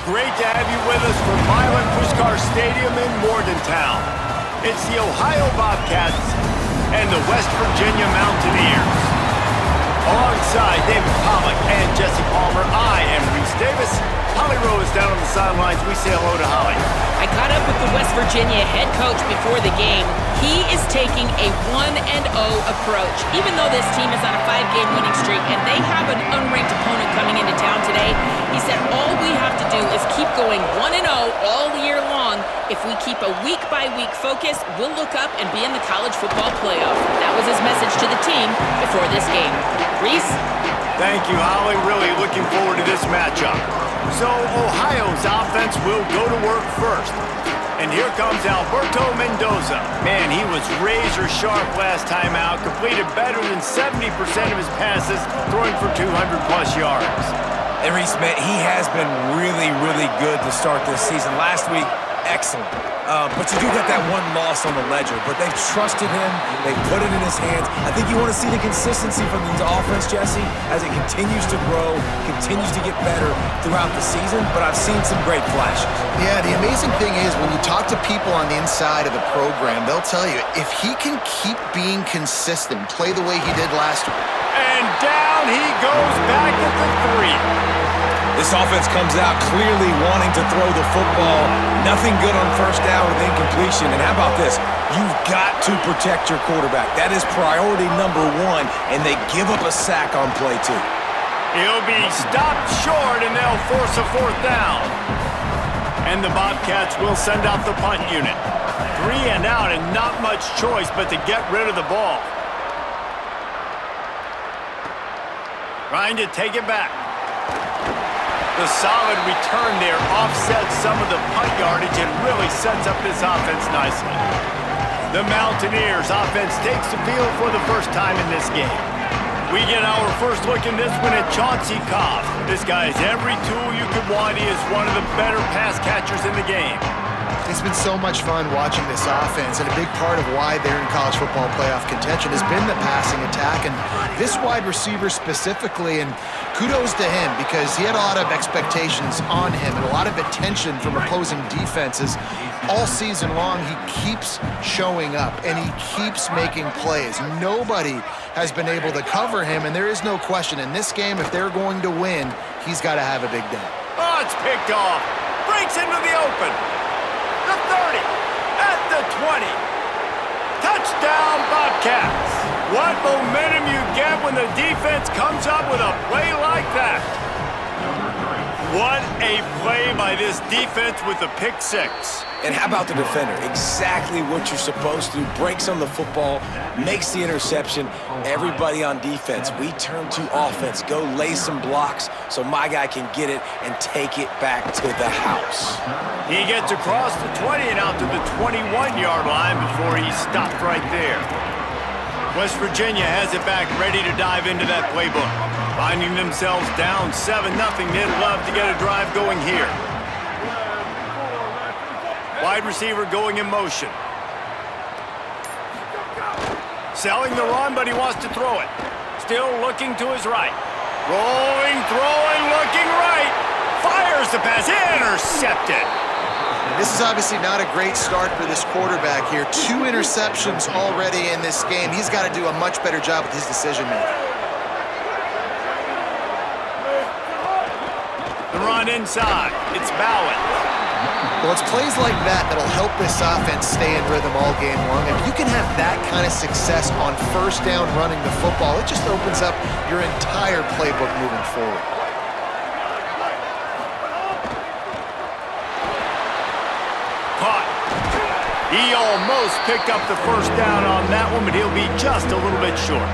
Great to have you with us from Milan Puskar Stadium in Morgantown. It's the Ohio Bobcats and the West Virginia Mountaineers. Alongside David Pollack and Jesse Palmer, I am Reese Davis. Holly Rowe is down on the sidelines. We say hello to Holly. I caught up with the West Virginia head coach before the game. He is taking a 1-0 approach. Even though this team is on a 5-game winning streak and they have an unranked opponent coming into town today, he said all we have to do is keep going 1-0 all year long. If we keep a week-by-week focus, we'll look up and be in the college football playoff. That was his message to the team before this game. Reese? Thank you, Holly. Really looking forward to this matchup. So Ohio's offense will go to work first. And here comes Alberto Mendoza. Man, he was razor sharp last time out. Completed better than 70% of his passes, throwing for 200-plus yards. And Reese, man, he has been really, really good to start this season. Last week, excellent. But you do get that one loss on the ledger. But they've trusted him. They've put it in his hands. I think you want to see the consistency from his offense, Jesse, as it continues to grow, continues to get better throughout the season. But I've seen some great flashes. Yeah, the amazing thing is when you talk to people on the inside of the program, they'll tell you if he can keep being consistent, play the way he did last week. And down he goes back at the 3. This offense comes out clearly wanting to throw the football. Nothing good on first down with incompletion. And how about this? You've got to protect your quarterback. That is priority number one, and they give up a sack on play two. He'll be stopped short, and they'll force a 4th down. And the Bobcats will send out the punt unit. 3 and out, and not much choice but to get rid of the ball. Trying to take it back. The solid return there offsets some of the punt yardage and really sets up this offense nicely. The Mountaineers offense takes the field for the first time in this game. We get our first look in this one at Chauncey Cobb. This guy has every tool you could want. He is one of the better pass catchers in the game. It's been so much fun watching this offense, and a big part of why they're in college football playoff contention has been the passing attack, and this wide receiver specifically, and kudos to him because he had a lot of expectations on him and a lot of attention from opposing defenses. All season long, he keeps showing up, and he keeps making plays. Nobody has been able to cover him, and there is no question in this game, if they're going to win, he's got to have a big day. Oh, it's picked off. Breaks into the open. The 30, at the 20. Touchdown, Bobcats. What momentum you get when the defense comes up with a play like that. What a play by this defense with the pick 6. And how about the defender? Exactly what you're supposed to. Breaks on the football, makes the interception. Everybody on defense, we turn to offense. Go lay some blocks so my guy can get it and take it back to the house. He gets across the 20 and out to the 21-yard line before he's stopped right there. West Virginia has it back, ready to dive into that playbook. Finding themselves down 7-0, they'd love to get a drive going here. Wide receiver going in motion. Selling the run, but he wants to throw it. Still looking to his right. Rolling, throwing, looking right. Fires the pass, intercepted. This is obviously not a great start for this quarterback here. 2 interceptions already in this game. He's got to do a much better job with his decision-making. The run inside. It's Bowen. Well, it's plays like that that'll help this offense stay in rhythm all game long. If you can have that kind of success on first down running the football, it just opens up your entire playbook moving forward. Caught. He almost picked up the first down on that one, but he'll be just a little bit short.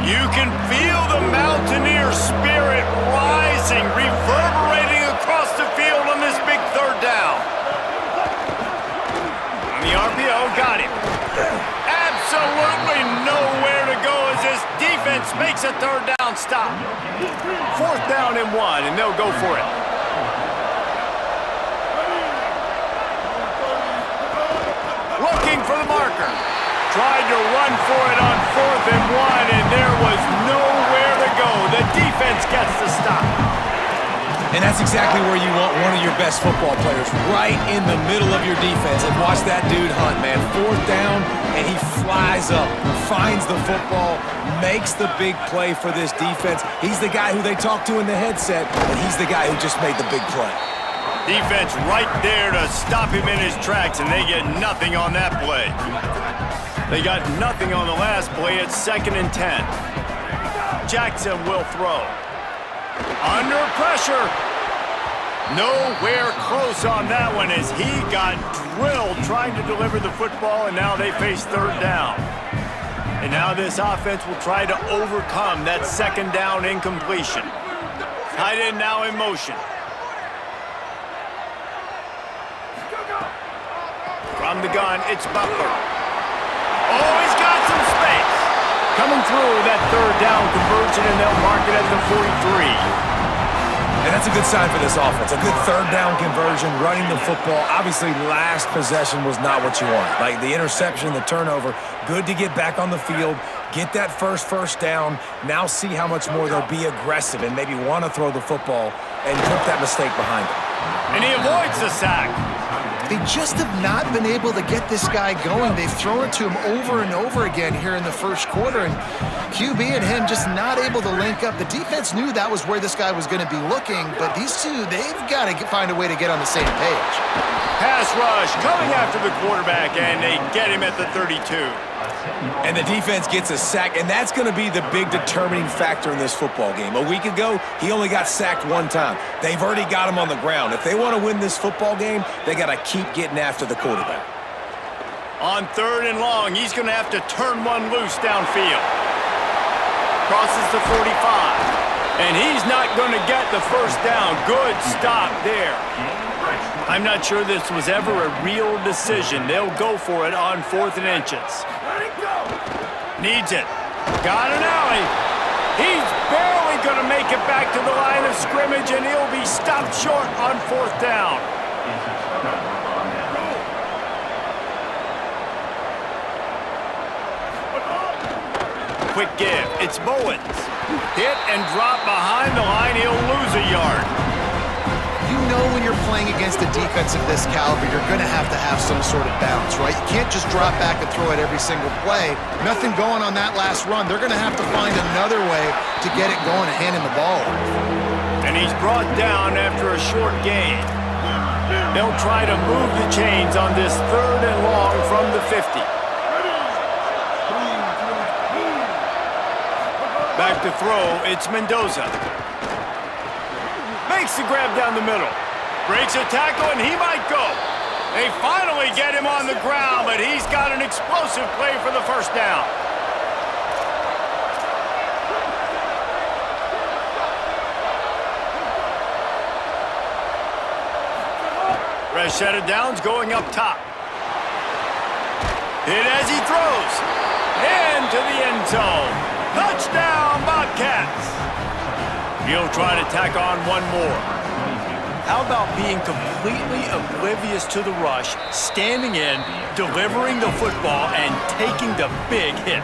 You can feel the Mountaineer spirit rising, reverberating across the field on this big 3rd down. On the RPO, got him. Absolutely nowhere to go as this defense makes a 3rd down stop. 4th down and 1, and they'll go for it. Looking for the marker. Tried to run for it on 4th and 1, and there was nowhere to go. The defense gets the stop. And that's exactly where you want one of your best football players, right in the middle of your defense. And watch that dude hunt, man. 4th down, and he flies up, finds the football, makes the big play for this defense. He's the guy who they talk to in the headset, and he's the guy who just made the big play. Defense right there to stop him in his tracks, and they get nothing on that play. They got nothing on the last play. It's 2nd and 10. Jackson will throw. Under pressure. Nowhere close on that one as he got drilled trying to deliver the football, and now they face 3rd down. And now this offense will try to overcome that 2nd down incompletion. Tight end now in motion. From the gun, it's Butler. Oh, he's got some space. Coming through that 3rd down conversion, and they'll mark it at the 43. And that's a good sign for this offense. A good 3rd down conversion, running the football. Obviously, last possession was not what you wanted. Like the interception, the turnover, good to get back on the field, get that first down. Now see how much more they'll be aggressive and maybe want to throw the football and put that mistake behind them. And he avoids the sack. They just have not been able to get this guy going. They've thrown it to him over and over again here in the 1st quarter, and QB and him just not able to link up. The defense knew that was where this guy was going to be looking, but these two, they've got to find a way to get on the same page. Pass rush coming after the quarterback, and they get him at the 32. And the defense gets a sack, and that's going to be the big determining factor in this football game. A week ago, he only got sacked 1 time. They've already got him on the ground. If they want to win this football game, they got to keep getting after the quarterback. On 3rd and long, he's going to have to turn one loose downfield. Crosses the 45. And he's not going to get the 1st down. Good stop there. I'm not sure this was ever a real decision. They'll go for it on 4th and inches. Needs it. Got an alley. He's barely going to make it back to the line of scrimmage, and he'll be stopped short on 4th down. Quick give. It's Bowens. Hit and drop behind the line. He'll lose a yard. You know when you're playing against a defense of this caliber, you're going to have some sort of bounce, right? You can't just drop back and throw it every single play. Nothing going on that last run. They're going to have to find another way to get it going and hand him the ball. And he's brought down after a short gain. They'll try to move the chains on this 3rd and long from the 50. Back to throw, it's Mendoza. Makes the grab down the middle. Breaks a tackle, and he might go. They finally get him on the ground, but he's got an explosive play for the 1st down. Fresh set of downs going up top. Hit as he throws. Into the end zone. Touchdown, Bobcats! He'll try to tack on one more. How about being completely oblivious to the rush, standing in, delivering the football, and taking the big hit?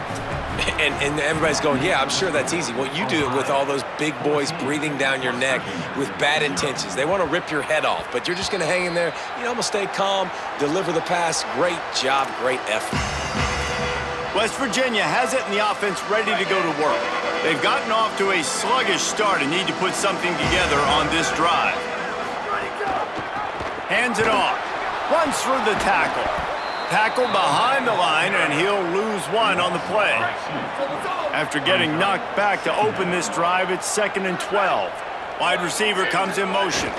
And everybody's going, yeah, I'm sure that's easy. Well, you do it with all those big boys breathing down your neck with bad intentions. They want to rip your head off, but you're just going to hang in there. You know, I'm going to stay calm, deliver the pass. Great job, great effort. West Virginia has it in the offense ready to go to work. They've gotten off to a sluggish start and need to put something together on this drive. Hands it off. Runs through the tackle. Tackle behind the line, and he'll lose 1 on the play. After getting knocked back to open this drive, it's 2nd and 12. Wide receiver comes in motion.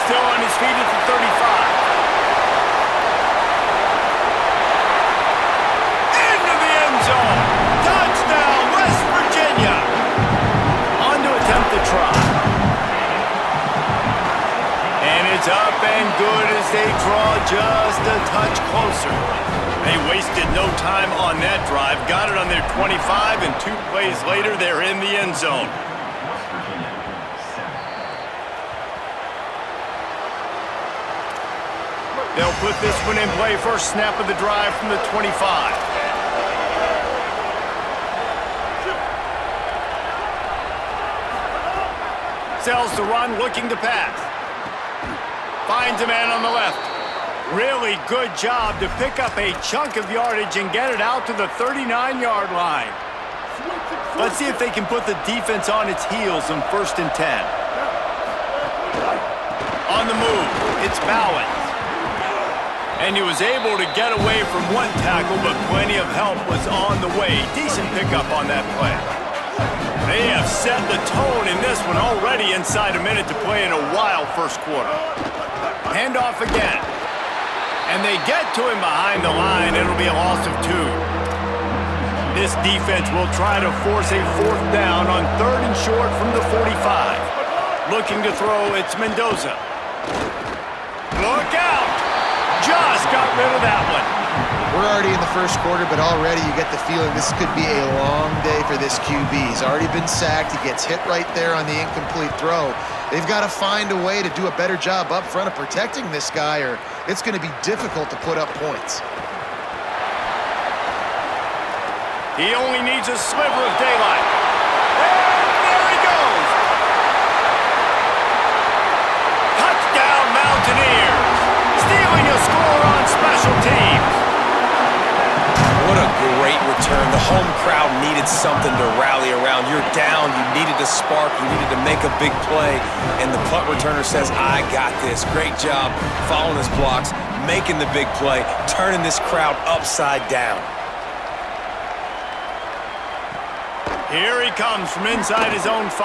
Still on his feet at the 35. Into the end zone. Touchdown, West Virginia. On to attempt the try. And it's up and good as they draw just a touch closer. They wasted no time on that drive. Got it on their 25, and 2 plays later, they're in the end zone. They'll put this one in play. First snap of the drive from the 25. Sells the run, looking to pass. Finds a man on the left. Really good job to pick up a chunk of yardage and get it out to the 39-yard line. Let's see if they can put the defense on its heels on 1st and 10. On the move, it's Bowens. And he was able to get away from one tackle, but plenty of help was on the way. Decent pickup on that play. They have set the tone in this one already inside a minute to play in a wild first quarter. Handoff again. And they get to him behind the line. It'll be a loss of 2. This defense will try to force a 4th down on 3rd and short from the 45. Looking to throw, it's Mendoza. Look out! Just got rid of that one. We're already in the first quarter, but already you get the feeling this could be a long day for this QB. He's already been sacked. He gets hit right there on the incomplete throw. They've got to find a way to do a better job up front of protecting this guy, or it's going to be difficult to put up points. He only needs a sliver of daylight. And there he goes! Touchdown, Mountaineers! Stealing a score on special teams. What a great return. The home crowd needed something to rally around. You're down. You needed a spark. You needed to make a big play. And the punt returner says, I got this. Great job following his blocks, making the big play, turning this crowd upside down. Here he comes from inside his own 5.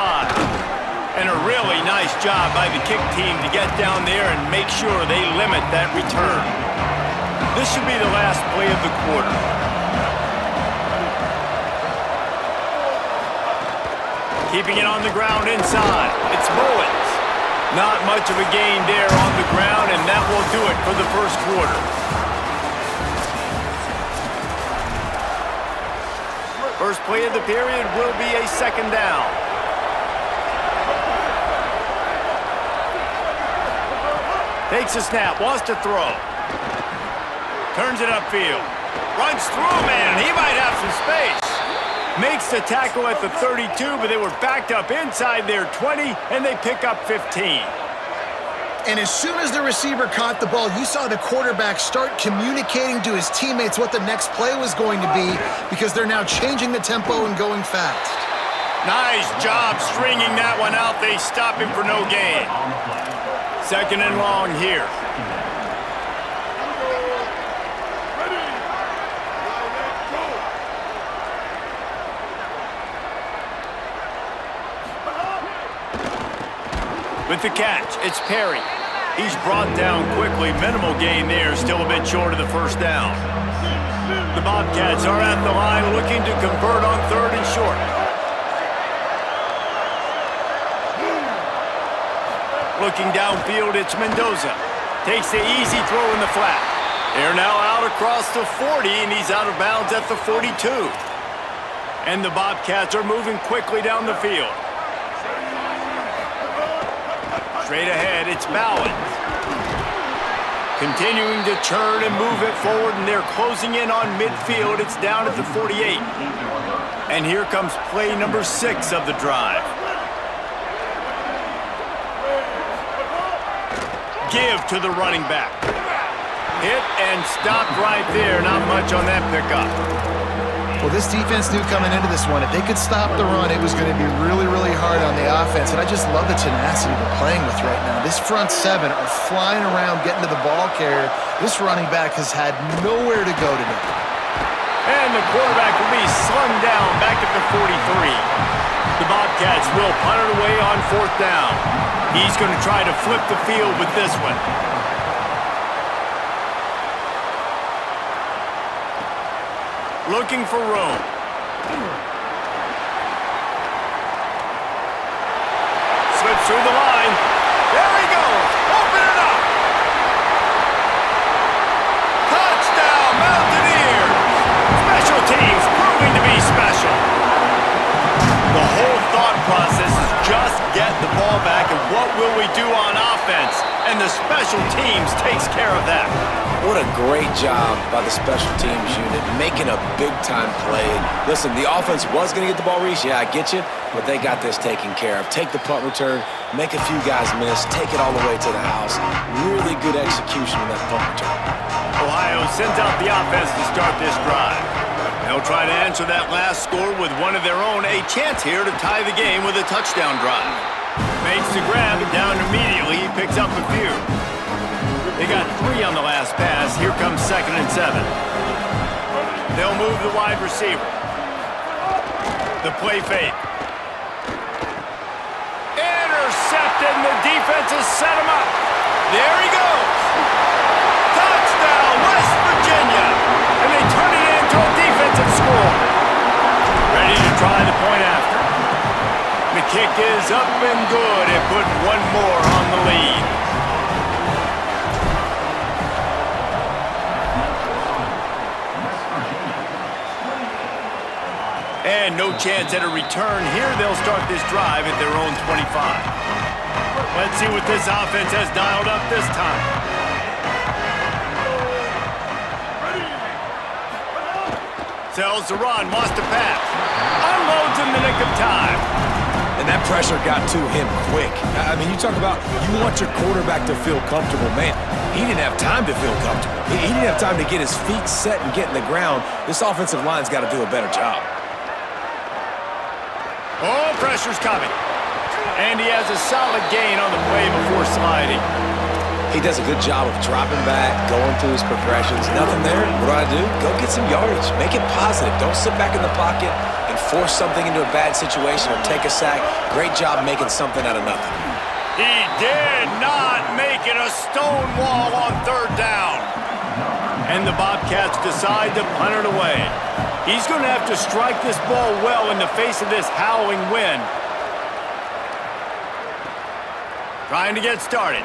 And a really nice job by the kick team to get down there and make sure they limit that return. This should be the last play of the quarter. Keeping it on the ground inside. It's Bowens. Not much of a gain there on the ground, and that will do it for the first quarter. First play of the period will be a 2nd down. Takes a snap, wants to throw. Turns it upfield. Runs through, man. He might have some space. Makes the tackle at the 32, but they were backed up inside their 20, and they pick up 15. And as soon as the receiver caught the ball, you saw the quarterback start communicating to his teammates what the next play was going to be, because they're now changing the tempo and going fast. Nice job stringing that one out. They stop him for no gain. 2nd and long here. With the catch, it's Perry. He's brought down quickly. Minimal gain there, still a bit short of the 1st down. The Bobcats are at the line looking to convert on 3rd and short. Looking downfield, it's Mendoza. Takes the easy throw in the flat. They're now out across the 40, and he's out of bounds at the 42. And the Bobcats are moving quickly down the field. Straight ahead, it's Bowens. Continuing to churn and move it forward, and they're closing in on midfield. It's down at the 48. And here comes play number 6 of the drive. Give to the running back. Hit and stopped right there. Not much on that pickup. Well, this defense knew coming into this one, if they could stop the run, it was going to be really, really hard on the offense. And I just love the tenacity they're playing with right now. This front 7 are flying around, getting to the ball carrier. This running back has had nowhere to go today. And the quarterback will be slung down back at the 43. The Bobcats will punt it away on 4th down. He's going to try to flip the field with this one. Looking for room. Slips through the line. There he goes. Open it up. Touchdown, Mountaineers. Special teams proving to be special. The whole thought process is just get the ball back, and what will we do on offense? and the special teams takes care of that. What a great job by the special teams unit, making a big-time play. Listen, the offense was going to get the ball, Reese. Yeah, I get you, but they got this taken care of. Take the punt return, make a few guys miss, take it all the way to the house. Really good execution in that punt return. Ohio sends out the offense to start this drive. They'll try to answer that last score with one of their own. A chance here to tie the game with a touchdown drive. Makes the grab, and down immediately. He picks up a few. They got 3 on the last pass. Here comes 2nd and 7. They'll move the wide receiver. The play fake. Intercepted, and the defense has set him up. There he goes. Touchdown, West Virginia. And they turn it into a defensive score. Ready to try the point after. The kick is up and good. It put one more on the lead. And no chance at a return here. They'll start this drive at their own 25. Let's see what this offense has dialed up this time. Sells the run, wants to pass. Unloads in the nick of time. And that pressure got to him quick. I mean, you talk about you want your quarterback to feel comfortable. Man, he didn't have time to feel comfortable. He didn't have time to get his feet set and get in the ground. This offensive line's got to do a better job. Oh, pressure's coming. And he has a solid gain on the play before sliding. He does a good job of dropping back, going through his progressions. Nothing there. What do? Go get some yardage. Make it positive. Don't sit back in the pocket and force something into a bad situation or take a sack. Great job making something out of nothing. He did not make it a stone wall on 3rd down. And the Bobcats decide to punt it away. He's going to have to strike this ball well in the face of this howling wind. Trying to get started.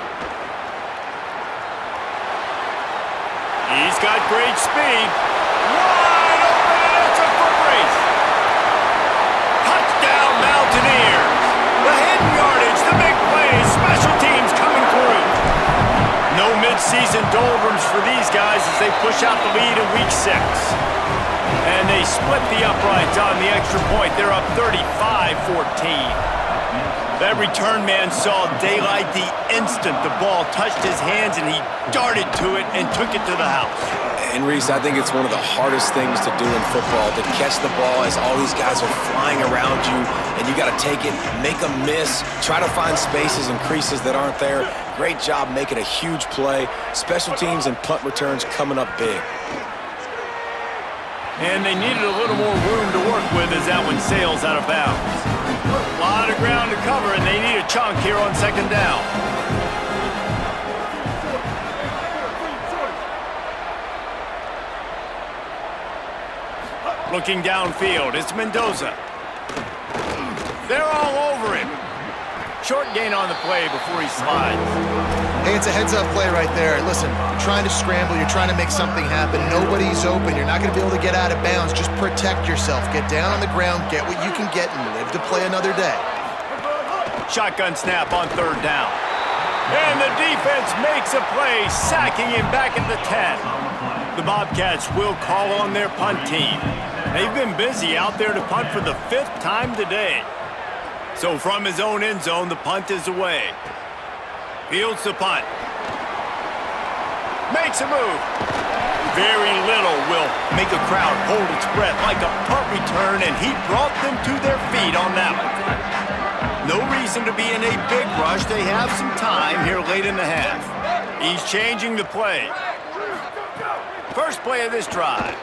He's got great speed. Wide open, and it's a foot race. Touchdown, Mountaineers. The hidden yardage, the big plays, special teams coming through. No mid-season doldrums for these guys as they push out the lead in week 6. And they split the uprights on the extra point. They're up 35-14. That return man saw daylight the instant the ball touched his hands, and he darted to it and took it to the house. And Reese, I think it's one of the hardest things to do in football, to catch the ball as all these guys are flying around you, and you got to take it, make them miss, try to find spaces and creases that aren't there. Great job making a huge play. Special teams and punt returns coming up big. And they needed a little more room to work with as that one sails out of bounds. A lot of ground to cover, and they need a chunk here on 2nd down. Looking downfield, it's Mendoza. They're all over him. Short gain on the play before he slides. Hey, it's a heads-up play right there. Listen, you're trying to scramble. You're trying to make something happen. Nobody's open. You're not going to be able to get out of bounds. Just protect yourself. Get down on the ground, get what you can get, and live to play another day. Shotgun snap on 3rd down. And the defense makes a play, sacking him back at the 10. The Bobcats will call on their punt team. They've been busy out there to punt for the 5th time today. So from his own end zone, the punt is away. Fields the punt. Makes a move. Very little will make a crowd hold its breath like a punt return, and he brought them to their feet on that one. No reason to be in a big rush. They have some time here late in the half. He's changing the play. First play of this drive.